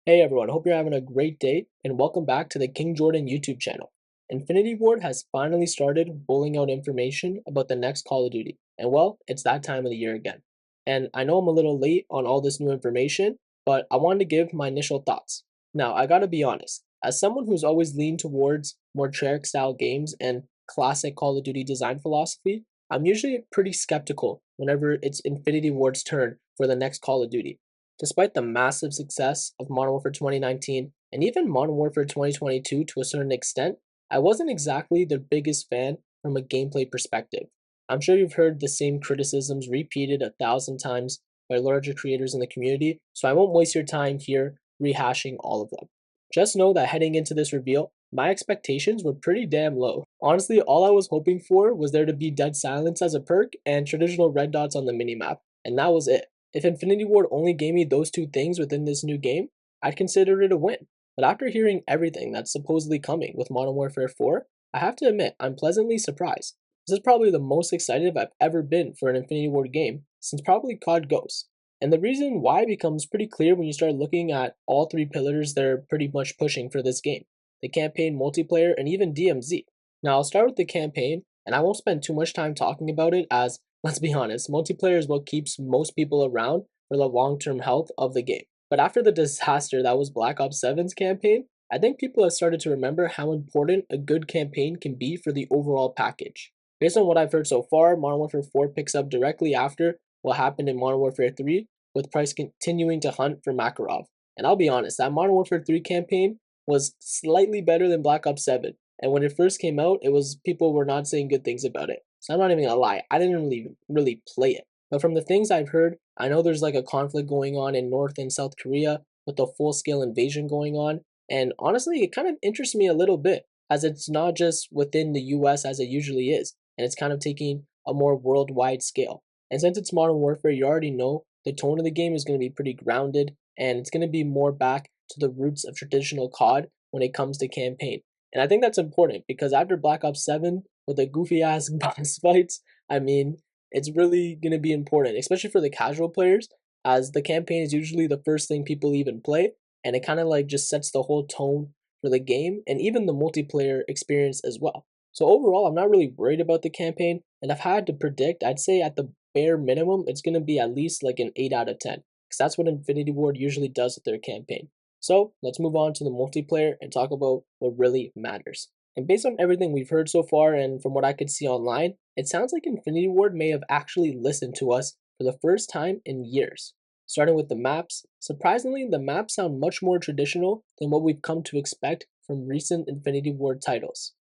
Hey everyone, hope you're having a great day and welcome back to the King Jordan YouTube channel. Infinity Ward has finally started rolling out information about the next Call of Duty, and well, it's that time of the year again. And I know I'm a little late on all this new information, but I wanted to give my initial thoughts. Now, I gotta be honest, as someone who's always leaned towards more Treyarch style games and classic Call of Duty design philosophy, I'm usually pretty skeptical whenever it's Infinity Ward's turn for the next Call of Duty. Despite the massive success of Modern Warfare 2019 and even Modern Warfare 2022 to a certain extent, I wasn't exactly the biggest fan from a gameplay perspective. I'm sure you've heard the same criticisms repeated 1,000 times by larger creators in the community, so I won't waste your time here rehashing all of them. Just know that heading into this reveal, my expectations were pretty damn low. Honestly, all I was hoping for was there to be dead silence as a perk and traditional red dots on the minimap, and that was it. If Infinity Ward only gave me those two things within this new game, I'd consider it a win. But after hearing everything that's supposedly coming with Modern Warfare 4, I have to admit I'm pleasantly surprised. This is probably the most excited I've ever been for an Infinity Ward game since probably COD Ghosts. And the reason why becomes pretty clear when you start looking at all three pillars they're pretty much pushing for this game: the campaign, multiplayer, and even DMZ. Now I'll start with the campaign, and I won't spend too much time talking about it as, let's be honest, multiplayer is what keeps most people around for the long-term health of the game. But after the disaster that was Black Ops 7's campaign, I think people have started to remember how important a good campaign can be for the overall package. Based on what I've heard so far, Modern Warfare 4 picks up directly after what happened in Modern Warfare 3, with Price continuing to hunt for Makarov. And I'll be honest, that Modern Warfare 3 campaign was slightly better than Black Ops 7. And when it first came out, it was people were not saying good things about it. So I'm not even gonna lie, I didn't really play it. But from the things I've heard, I know there's like a conflict going on in North and South Korea with a full-scale invasion going on. And honestly, it kind of interests me a little bit, as it's not just within the US as it usually is, and it's kind of taking a more worldwide scale. And since it's Modern Warfare, you already know the tone of the game is going to be pretty grounded, and it's going to be more back to the roots of traditional COD when it comes to campaign. And I think that's important because after Black Ops 7 with the goofy ass boss fights, I mean, it's really going to be important, especially for the casual players, as the campaign is usually the first thing people even play, and it kind of like just sets the whole tone for the game and even the multiplayer experience as well. So overall, I'm not really worried about the campaign, and if I had to predict, I'd say at the bare minimum, it's going to be at least like an 8 out of 10, because that's what Infinity Ward usually does with their campaign. So let's move on to the multiplayer and talk about what really matters. And based on everything we've heard so far and from what I could see online, it sounds like Infinity Ward may have actually listened to us for the first time in years. Starting with the maps, surprisingly, the maps sound much more traditional than what we've come to expect from recent Infinity Ward titles.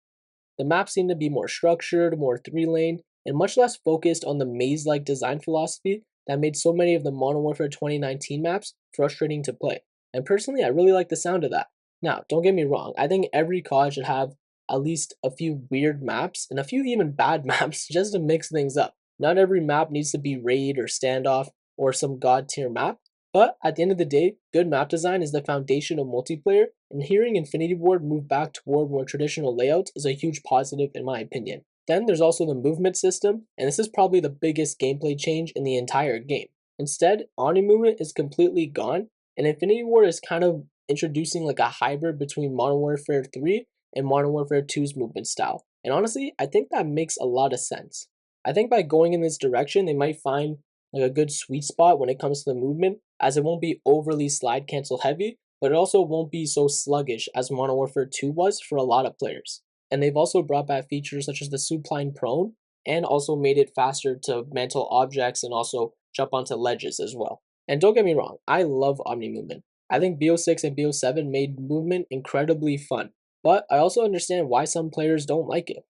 The maps seem to be more structured, more three-lane, and much less focused on the maze-like design philosophy that made so many of the Modern Warfare 2019 maps frustrating to play. And personally, I really like the sound of that. Now, don't get me wrong, I think every COD should have at least a few weird maps and a few even bad maps just to mix things up. Not every map needs to be raid or standoff or some god tier map, but at the end of the day, good map design is the foundation of multiplayer, and hearing Infinity Ward move back toward more traditional layouts is a huge positive in my opinion. Then there's also the movement system, and this is probably the biggest gameplay change in the entire game. Instead, Omni movement is completely gone, and Infinity Ward is kind of introducing like a hybrid between Modern Warfare 3 and Modern Warfare 2's movement style. And honestly, I think that makes a lot of sense. I think by going in this direction, they might find like a good sweet spot when it comes to the movement, as it won't be overly slide cancel heavy, but it also won't be so sluggish as Modern Warfare 2 was for a lot of players. And they've also brought back features such as the supine prone, and also made it faster to mantle objects and also jump onto ledges as well. And don't get me wrong, I love Omni movement. I think BO6 and BO7 made movement incredibly fun, but I also understand why some players don't like it.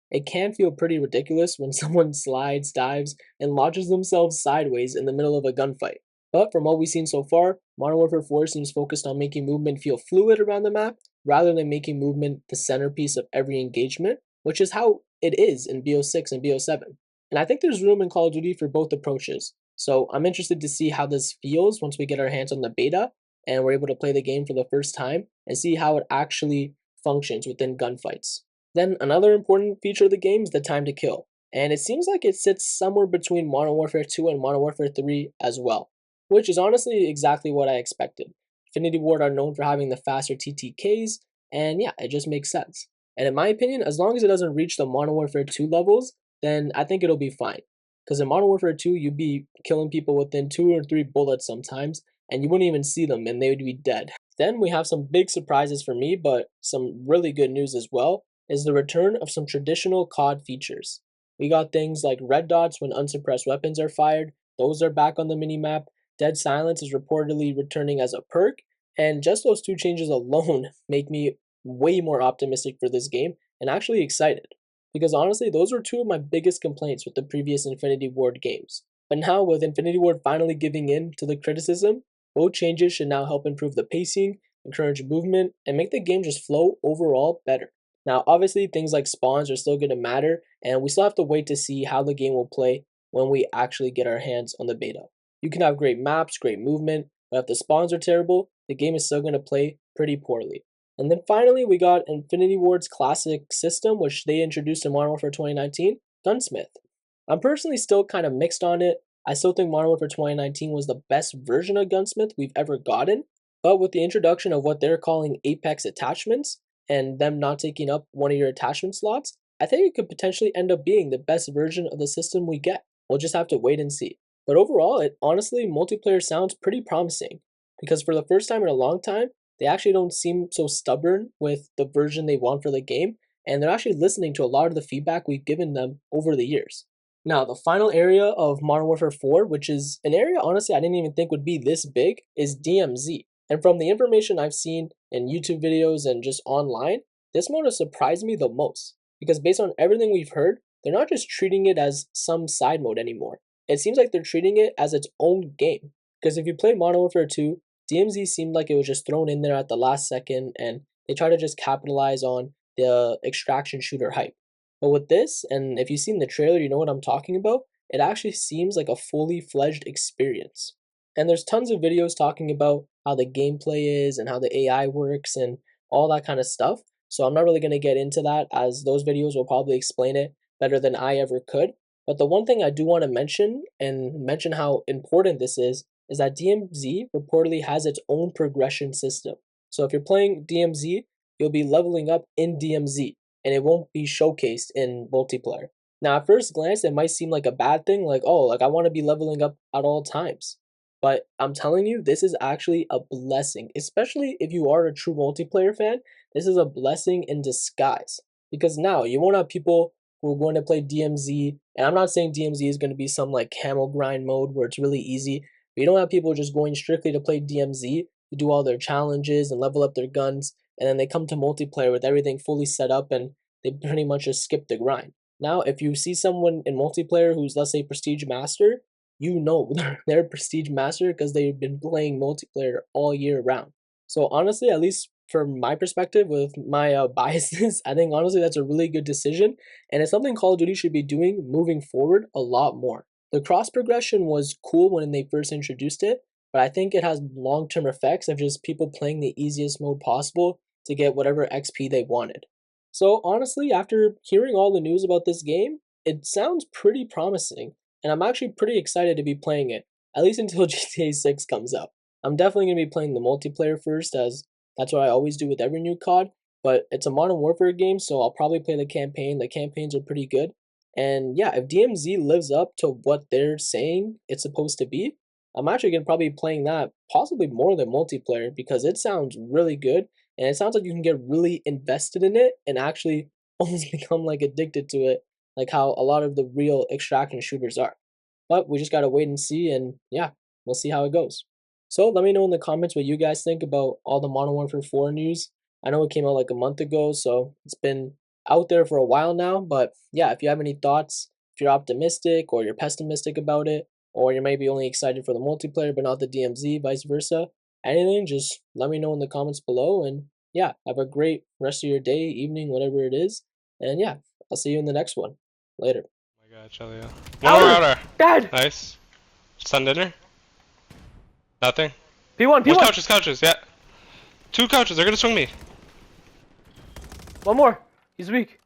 It can feel pretty ridiculous when someone slides, dives, and launches themselves sideways in the middle of a gunfight. But from what we've seen so far, Modern Warfare 4 seems focused on making movement feel fluid around the map, rather than making movement the centerpiece of every engagement, which is how it is in BO6 and BO7. And I think there's room in Call of Duty for both approaches. So I'm interested to see how this feels once we get our hands on the beta and we're able to play the game for the first time and see how it actually functions within gunfights. Then another important feature of the game is the time to kill, and it seems like it sits somewhere between Modern Warfare 2 and Modern Warfare 3 as well, which is honestly exactly what I expected. Infinity Ward are known for having the faster TTKs, and yeah, it just makes sense. And in my opinion, as long as it doesn't reach the Modern Warfare 2 levels, then I think it'll be fine. Because in Modern Warfare 2, you'd be killing people within 2 or 3 bullets sometimes, and you wouldn't even see them and they would be dead. Then we have some big surprises for me, but some really good news as well, is the return of some traditional COD features. We got things like red dots when unsuppressed weapons are fired, those are back on the minimap. Dead Silence is reportedly returning as a perk, and just those two changes alone make me way more optimistic for this game and actually excited. Because honestly, those were two of my biggest complaints with the previous Infinity Ward games. But now, with Infinity Ward finally giving in to the criticism, both changes should now help improve the pacing, encourage movement, and make the game just flow overall better. Now, obviously, things like spawns are still going to matter, and we still have to wait to see how the game will play when we actually get our hands on the beta. You can have great maps, great movement, but if the spawns are terrible, the game is still going to play pretty poorly. And then finally, we got Infinity Ward's classic system, which they introduced in Modern Warfare 2019, Gunsmith. I'm personally still kind of mixed on it. I still think Modern Warfare 2019 was the best version of Gunsmith we've ever gotten, but with the introduction of what they're calling Apex attachments, and them not taking up one of your attachment slots, I think it could potentially end up being the best version of the system we get. We'll just have to wait and see. But overall, it honestly, multiplayer sounds pretty promising, because for the first time in a long time, they actually don't seem so stubborn with the version they want for the game, and they're actually listening to a lot of the feedback we've given them over the years. Now, the final area of Modern Warfare 4, which is an area honestly I didn't even think would be this big, is DMZ. And from the information I've seen in YouTube videos and just online, this mode has surprised me the most. Because based on everything we've heard, they're not just treating it as some side mode anymore. It seems like they're treating it as its own game. Because if you play Modern Warfare 2, DMZ seemed like it was just thrown in there at the last second and they try to just capitalize on the extraction shooter hype. But with this, and if you've seen the trailer, you know what I'm talking about, it actually seems like a fully fledged experience. And there's tons of videos talking about how the gameplay is and how the AI works and all that kind of stuff. So I'm not really going to get into that, as those videos will probably explain it better than I ever could. But the one thing I do want to mention, and mention how important this is that DMZ reportedly has its own progression system. So if you're playing DMZ, you'll be leveling up in DMZ, and it won't be showcased in multiplayer. Now, at first glance, it might seem like a bad thing, like, oh, like I want to be leveling up at all times. But I'm telling you, this is actually a blessing, especially if you are a true multiplayer fan. This is a blessing in disguise, because now you won't have people who are going to play DMZ, and I'm not saying DMZ is going to be some like camel grind mode where it's really easy, but you don't have people just going strictly to play DMZ to do all their challenges and level up their guns, and then they come to multiplayer with everything fully set up and they pretty much just skip the grind. Now, if you see someone in multiplayer who's, let's say, Prestige Master, you know they're Prestige Master because they've been playing multiplayer all year round. So honestly, at least from my perspective, with my biases, I think honestly that's a really good decision, and it's something Call of Duty should be doing moving forward a lot more. The cross progression was cool when they first introduced it, but I think it has long-term effects of just people playing the easiest mode possible to get whatever XP they wanted. So honestly, after hearing all the news about this game, it sounds pretty promising, and I'm actually pretty excited to be playing it, at least until GTA 6 comes out. I'm definitely going to be playing the multiplayer first, as that's what I always do with every new COD, but it's a Modern Warfare game, so I'll probably play the campaign. The campaigns are pretty good. And yeah, if DMZ lives up to what they're saying it's supposed to be, I'm actually going to probably be playing that possibly more than multiplayer, because it sounds really good, and it sounds like you can get really invested in it and actually almost become like addicted to it, like how a lot of the real extraction shooters are. But we just gotta wait and see, and yeah, we'll see how it goes. So let me know in the comments what you guys think about all the Modern Warfare 4 news. I know it came out like a month ago, so it's been out there for a while now. But yeah, if you have any thoughts, if you're optimistic or you're pessimistic about it, or you're maybe only excited for the multiplayer but not the DMZ, vice versa, anything, just let me know in the comments below. And yeah, have a great rest of your day, evening, whatever it is. And yeah, I'll see you in the next one. Later. Oh my god, Chelio. One more outer. Dad! Nice. Sun dinner? Nothing? P1, One P1! couches, yeah. Two couches, they're gonna swing me. One more. He's weak.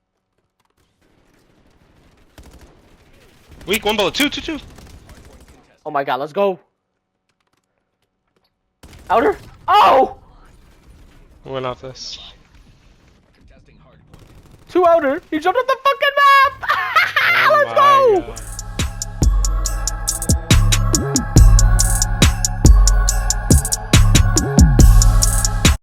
Weak, one bullet. Two. Oh my god, let's go. Outer? Oh! We went off this. 2 outer. He jumped off the fucking map! Oh Let's go! my God.